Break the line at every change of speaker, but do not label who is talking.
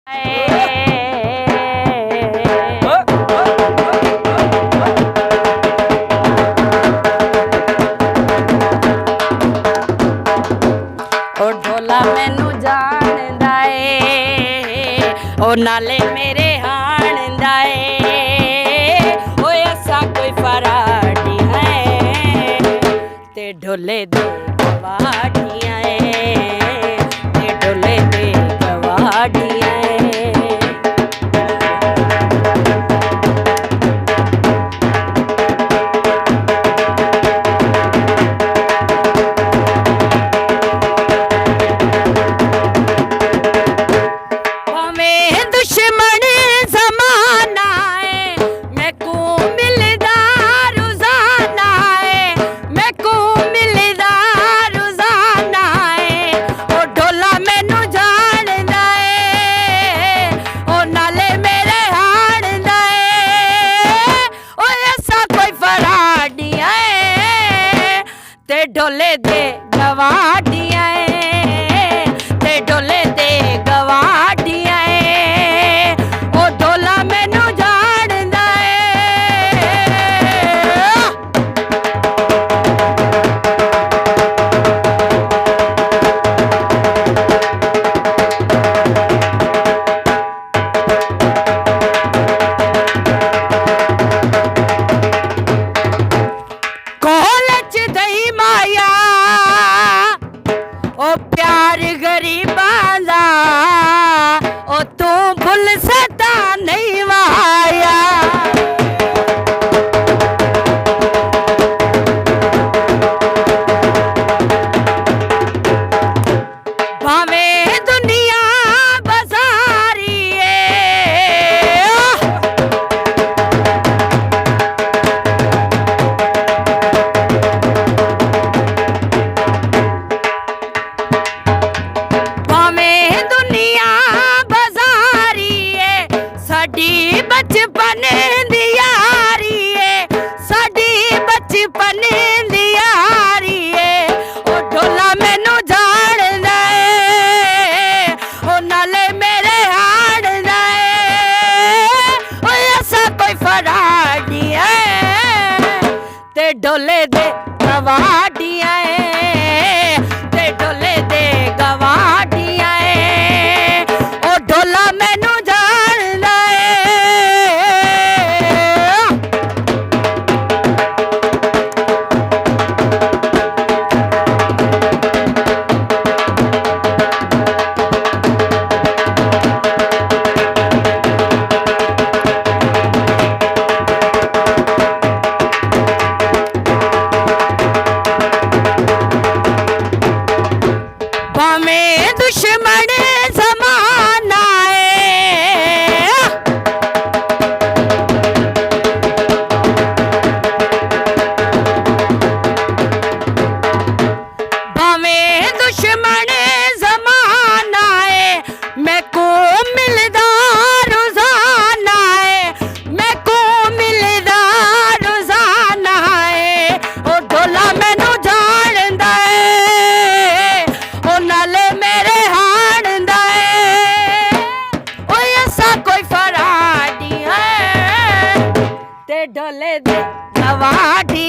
ओ ढोला मैनू जानदा ए ओ नाले मेरे हाणदा ए ओ ऐसा कोई फराडी है ते ढोले दे गवाडियां ते ढोले दे गवाडियां ढोले दे गवाडियां ते ढोले दे गवाडियां ओ ढोला मैनू जानदा कॉलेज दई माया ओ प्यार गरीबां दा ओ तू भुल सकदा नहीं माया भावें दुनिया बसारी बचपन दी यारी साडी बचपन दी यारी ओ ढोला मैनू जानदा ओ नाले मेरे हाणदा ओ ऐसा कोई फराडी है ते ढोले दे गवाडियां ते ढोले दे गवाडियां ओ ढोला मैनू भावें दुश्मन ज़माना भावें दुश्मन ज़माना मैं को मिलदा रोज़ाना मैं को मिलदा रोज़ाना ओ ढोला मैनू जानदा नाले मेरे हाणदा ओ ऐसा कोई फराडी है ते ढोले दे गवाडियां